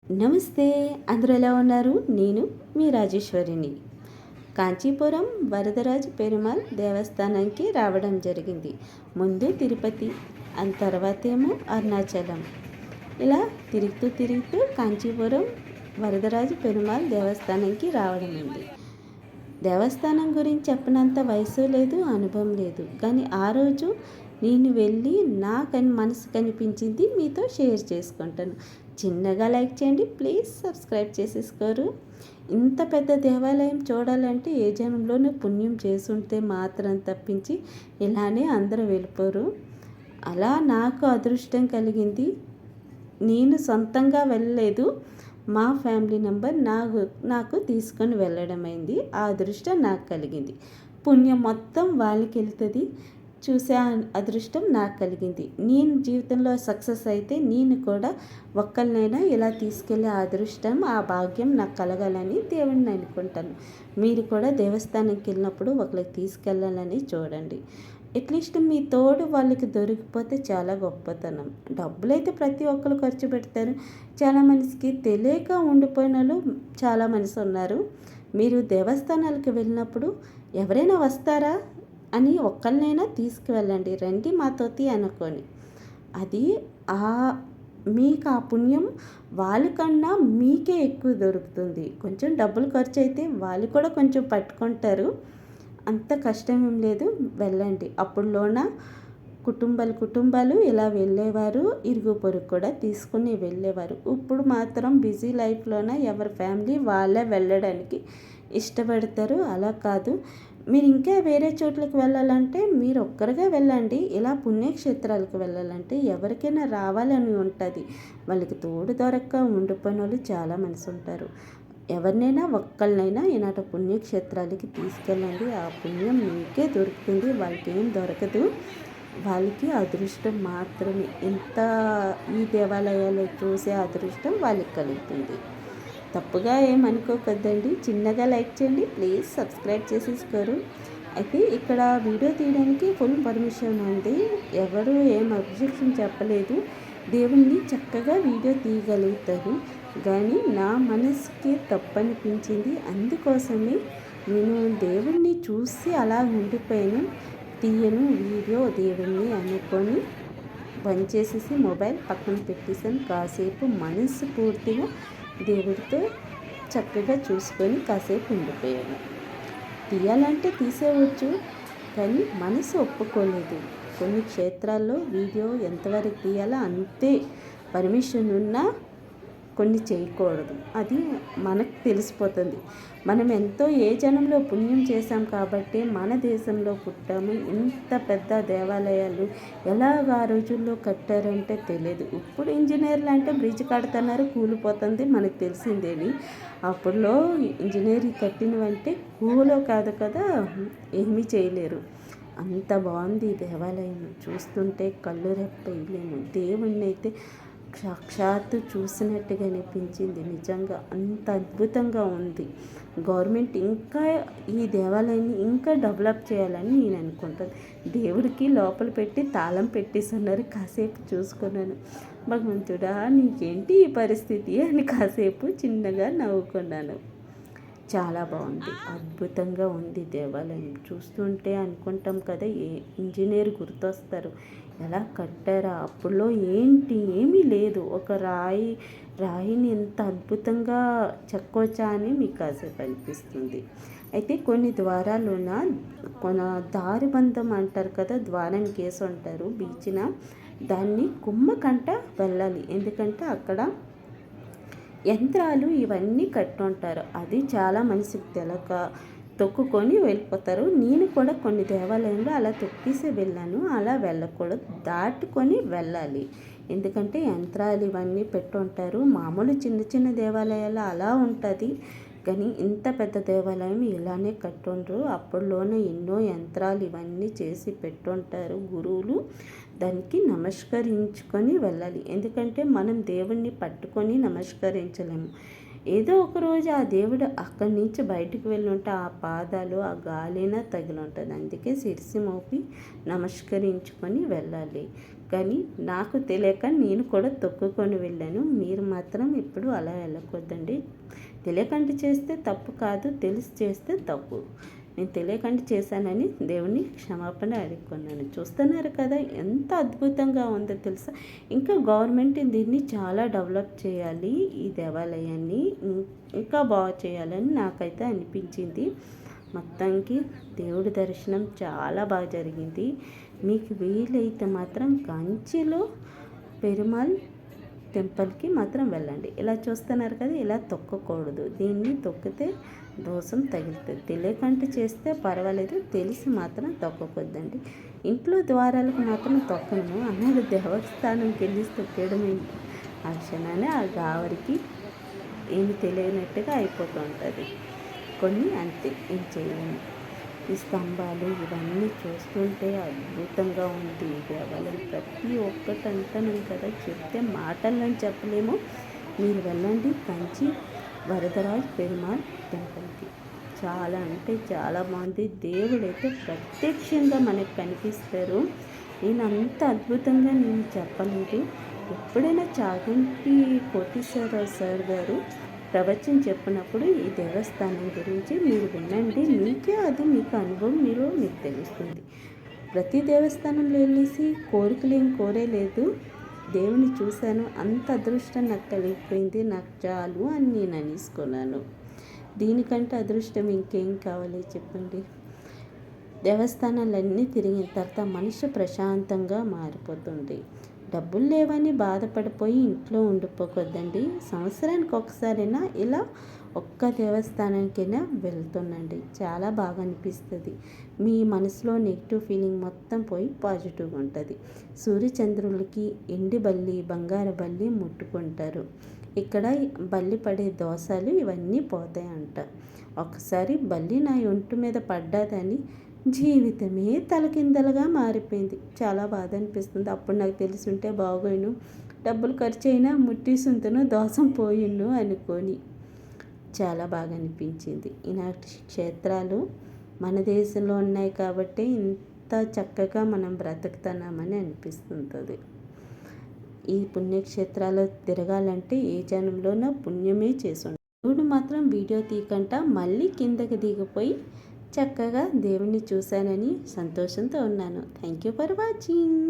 నమస్తే, అందరూ ఎలా ఉన్నారు? నేను మీ రాజేశ్వరిని. కాంచీపురం వరదరాజ పెరుమాళ్ దేవస్థానానికి రావడం జరిగింది. ముందు తిరుపతి, తర్వాత ఏమో అరుణాచలం. ఇలా తిరుగుతూ కాంచీపురం వరదరాజ పెరుమాళ్ దేవస్థానానికి రావడం ఉంది. దేవస్థానం గురించి చెప్పినంత వయసు లేదు, అనుభవం లేదు. కానీ ఆ రోజు నేను వెళ్ళి మనసు కనిపించింది మీతో షేర్ చేసుకుంటాను. చిన్నగా లైక్ చేయండి, ప్లీజ్ సబ్స్క్రైబ్ చేసేసుకోరు. ఇంత పెద్ద దేవాలయం చూడాలంటే ఏ జనంలోనూ పుణ్యం చేసుంటే మాత్రం తప్పించి ఇలానే అందరూ వెళ్ళిపోరు. అలా నాకు అదృష్టం కలిగింది. నేను సొంతంగా వెళ్ళలేదు, మా ఫ్యామిలీ మెంబర్ నాకు తీసుకొని వెళ్ళడం అయింది. ఆ అదృష్టం నాకు కలిగింది. పుణ్యం మొత్తం వాళ్ళకి వెళ్తుంది. చూసే అదృష్టం నాకు కలిగింది. నేను జీవితంలో సక్సెస్ అయితే నేను కూడా ఒక్కరినైనా ఇలా తీసుకెళ్ళే అదృష్టం, ఆ భాగ్యం నాకు కలగాలని దేవుడిని అనుకుంటాను. మీరు కూడా దేవస్థానానికి వెళ్ళినప్పుడు ఒకరికి తీసుకెళ్ళాలని చూడండి. అట్లీస్ట్ మీ తోడు వాళ్ళకి దొరికిపోతే చాలా గొప్పతనం. డబ్బులైతే ప్రతి ఒక్కరు ఖర్చు పెడతారు. చాలా మనిషికి తెలియక ఉండిపోయిన వాళ్ళు చాలా మనిషి ఉన్నారు. మీరు దేవస్థానాలకు వెళ్ళినప్పుడు ఎవరైనా వస్తారా అని ఒక్కరినైనా తీసుకువెళ్ళండి, రండి మాతోటి అనుకొని. అది మీకు ఆ పుణ్యం వాళ్ళకన్నా మీకే ఎక్కువ దొరుకుతుంది. కొంచెం డబ్బులు ఖర్చు అయితే వాళ్ళు కూడా కొంచెం పట్టుకుంటారు. అంత కష్టం ఏం లేదు, వెళ్ళండి. అప్పుడులోన కుటుంబాలు ఇలా వెళ్ళేవారు, ఇరుగు పొరుగు కూడా తీసుకుని వెళ్ళేవారు. ఇప్పుడు మాత్రం బిజీ లైఫ్లోన ఎవరి ఫ్యామిలీ వాళ్ళే వెళ్ళడానికి ఇష్టపడతారు. అలా కాదు, మీరు ఇంకా వేరే చోట్లకి వెళ్ళాలంటే మీరు ఒక్కరిగా వెళ్ళండి. ఇలా పుణ్యక్షేత్రాలకు వెళ్ళాలంటే ఎవరికైనా రావాలని ఉంటుంది. వాళ్ళకి తోడు దొరక్క ఉండిపోయిన వాళ్ళు చాలా మంది ఉంటారు. ఎవరినైనా ఒక్కళ్ళనైనా ఈనాటి పుణ్యక్షేత్రాలకి తీసుకెళ్ళండి. ఆ పుణ్యం మీకే దొరుకుతుంది, వాళ్ళకి ఏం దొరకదు. వాళ్ళకి అదృష్టం మాత్రమే, ఈ దేవాలయాలు చూసే అదృష్టం వాళ్ళకి కలుగుతుంది. తప్పుగా ఏమనుకోవద్దండి. చిన్నగా లైక్ చేయండి, ప్లీజ్ సబ్స్క్రైబ్ చేసేసుకోరు. అయితే ఇక్కడ వీడియో తీయడానికి ఫుల్ పర్మిషన్ ఉంది, ఎవరు ఏం అబ్జెక్షన్ చెప్పలేదు. దేవుణ్ణి చక్కగా వీడియో తీయగలుగుతారు. కానీ నా మనసుకి తప్పనిపించింది, అందుకోసమే నేను దేవుణ్ణి చూసి అలా ఉండిపోయాను. తీయను వీడియో దేవుణ్ణి అనుకొని బంద్ చేసేసి మొబైల్ పక్కన పెట్టేసాను. కాసేపు మనసు పూర్తిగా దేవుడితో చక్కగా చూసుకొని కాసేపు ఉండిపోయాను. తీయాలంటే తీసేవచ్చు, కానీ మనసు ఒప్పుకోలేదు. కొన్ని క్షేత్రాల్లో వీడియో ఎంతవరకు తీయాలో అంతే పర్మిషన్ ఉన్నా కొన్ని చేయకూడదు. అది మనకు తెలిసిపోతుంది. మనం ఎంతో ఏ జనంలో పుణ్యం చేశాం కాబట్టి మన దేశంలో పుట్టాము. ఇంత పెద్ద దేవాలయాలు ఎలాగ ఆ రోజుల్లో కట్టారంటే తెలియదు. ఇప్పుడు ఇంజనీర్లు అంటే బ్రిడ్జ్ కడుతున్నారు, కూలిపోతుంది, మనకు తెలిసిందేని. అప్పుడులో ఇంజనీరింగ్ కట్టినవంటే కూలో కాదు కదా, ఏమీ చేయలేరు. అంత బాగుంది దేవాలయం. చూస్తుంటే కళ్ళు రెప్పలేము. దేవుణ్ణి అయితే సాక్షాత్తు చూసినట్టుగా అనిపించింది. నిజంగా అంత అద్భుతంగా ఉంది. గవర్నమెంట్ ఇంకా ఈ దేవాలయాన్ని ఇంకా డెవలప్ చేయాలని నేను అనుకుంటాను. దేవుడికి లోపల పెట్టి తాళం పెట్టేస్తున్నారు. కాసేపు చూసుకున్నాను, భగవంతుడా నీకేంటి ఈ పరిస్థితి అని కాసేపు చిన్నగా నవ్వుకున్నాను. చాలా బాగుంది, అద్భుతంగా ఉంది దేవాలయం. చూస్తుంటే అనుకుంటాం కదా, ఇంజనీర్ గుర్తొస్తారు. ఎలా కట్టారా అప్పుడులో, ఏమీ లేదు, ఒక రాయిని ఎంత అద్భుతంగా చెక్కొచ్చా అని మీకు కాసేపు అనిపిస్తుంది. అయితే కొన్ని ద్వారాలున్న దారిబంధం అంటారు కదా, ద్వారానికి వేసి ఉంటారు బీచ్న, దాన్ని కుమ్మకంట వెళ్ళాలి. ఎందుకంటే అక్కడ యంత్రాలు ఇవన్నీ కట్టుంటారు. అది చాలా మనిషికి తెలక తొక్కుకొని వెళ్ళిపోతారు. నేను కూడా కొన్ని దేవాలయంలో అలా తొక్కేసి వెళ్ళాను. అలా వెళ్ళకూడదు, దాటుకొని వెళ్ళాలి. ఎందుకంటే యంత్రాలు ఇవన్నీ పెట్టుంటారు. మామూలు చిన్న దేవాలయాలు అలా ఉంటుంది, కానీ ఇంత పెద్ద దేవాలయం ఇలానే కట్టుండ్రు. అప్పట్లోనే ఎన్నో యంత్రాలు ఇవన్నీ చేసి పెట్టుంటారు గురువులు. దానికి నమస్కరించుకొని వెళ్ళాలి. ఎందుకంటే మనం దేవుణ్ణి పట్టుకొని నమస్కరించలేము. ఏదో ఒకరోజు ఆ దేవుడు అక్కడి నుంచి బయటకు వెళ్ళి ఉంటే ఆ పాదాలు ఆ గాలిన తగిలి ఉంటుంది. అందుకే శిరసి మోపి నమస్కరించుకొని వెళ్ళాలి. కానీ నాకు తెలియక నేను కూడా తొక్కుకొని వెళ్ళాను. మీరు మాత్రం ఇప్పుడు అలా వెళ్ళకూడదండి. తెలియకండి చేస్తే తప్పు కాదు, తెలిసి చేస్తే తప్పు. నేను తెలియకండి చేశానని దేవుని క్షమాపణ అడుక్కున్నాను. చూస్తున్నారు కదా ఎంత అద్భుతంగా ఉందో తెలుసా. ఇంకా గవర్నమెంట్ దీన్ని చాలా డెవలప్ చేయాలి, ఈ దేవాలయాన్ని ఇంకా బాగా చేయాలని నాకైతే అనిపించింది. మొత్తానికి దేవుడి దర్శనం చాలా బాగా జరిగింది. మీకు వీలైతే మాత్రం కంచిలో పెరుమాళ్ టెంపుల్కి మాత్రం వెళ్ళండి. ఇలా చూస్తున్నారు కదా, ఇలా తొక్కకూడదు. దీన్ని తొక్కితే దోషం తగులుతుంది. తెలియకంటే చేస్తే పర్వాలేదు, తెలిసి మాత్రం తొక్కకూడదండి. ఇంట్లో ద్వారాలకు మాత్రం తొక్కను అన్నాడు. దేవస్థానంకి వెళ్ళి తొక్కేయడమే. ఆ క్షణాన్ని ఆ గావరికి ఏమి తెలియనట్టుగా అయిపోతూ ఉంటుంది. కొన్ని అంతే, ఏం చేయలేము. ఈ స్తంభాలు ఇవన్నీ చూస్తుంటే అద్భుతంగా ఉంది ఈ దేవాలయం. ప్రతి ఒక్కటి అంటాను కదా, చెప్తే మాటలను చెప్పలేము. మీరు వెళ్ళండి కంచి వరదరాజ్ పెరుమాళ్ టెంపుల్కి. చాలా అంటే చాలా బాగుంది. దేవుడైతే ప్రత్యక్షంగా మనకు కనిపిస్తారు. నేను అంత అద్భుతంగా నేను చెప్పలేదు. ఎప్పుడైనా చాగంటి కోటేశ్వరరావు సార్ గారు ప్రవచనం చెప్పినప్పుడు ఈ దేవస్థానం గురించి మీరు వినండి. మీకే అది మీకు అనుభవం మీకు తెలుస్తుంది. ప్రతి దేవస్థానంలో వెళ్ళేసి కోరికలు ఏం కోరేలేదు. దేవుని చూశాను, అంత అదృష్టం నాకు కలిగిపోయింది. నాకు చాలు అని నేను అనేసుకున్నాను. దీనికంటే అదృష్టం ఇంకేం కావాలి చెప్పండి. దేవస్థానాలన్నీ తిరిగిన తర్వాత మనిషి ప్రశాంతంగా మారిపోతుంది. డబ్బులు లేవని బాధపడిపోయి ఇంట్లో ఉండిపోకొద్దండి. సంవత్సరానికి ఒకసారైనా ఇలా ఒక్క దేవస్థానానికైనా వెళ్తుండండి. చాలా బాగా అనిపిస్తుంది. మీ మనసులో నెగిటివ్ ఫీలింగ్ మొత్తం పోయి పాజిటివ్గా ఉంటుంది. సూర్యచంద్రులకి ఎండి బల్లి, బంగారు బల్లి ముట్టుకుంటారు. ఇక్కడ బల్లి పడే దోషాలు ఇవన్నీ పోతాయంట. ఒకసారి బల్లి నా ఒంటి మీద పడ్డాదని జీవితమే తలకిందలుగా మారిపోయింది. చాలా బాధ అనిపిస్తుంది. అప్పుడు నాకు తెలుసుంటే బాగోను, డబ్బులు ఖర్చు అయినా ముట్టిసుంతను, దోషం పోయిన్ను అనుకొని చాలా బాగా అనిపించింది. ఇలాంటి క్షేత్రాలు మన దేశంలో ఉన్నాయి కాబట్టి ఇంత చక్కగా మనం బ్రతుకుతున్నామని అనిపిస్తుంటుంది. ఈ పుణ్యక్షేత్రాలు తిరగాలంటే ఏ జనంలోనో పుణ్యమే చేసి దేవుడు మాత్రం వీడియో తీయకుండా మళ్ళీ కిందకి దిగిపోయి చక్కగా దేవుణ్ణి చూశానని సంతోషంతో ఉన్నాను. Thank you for watching.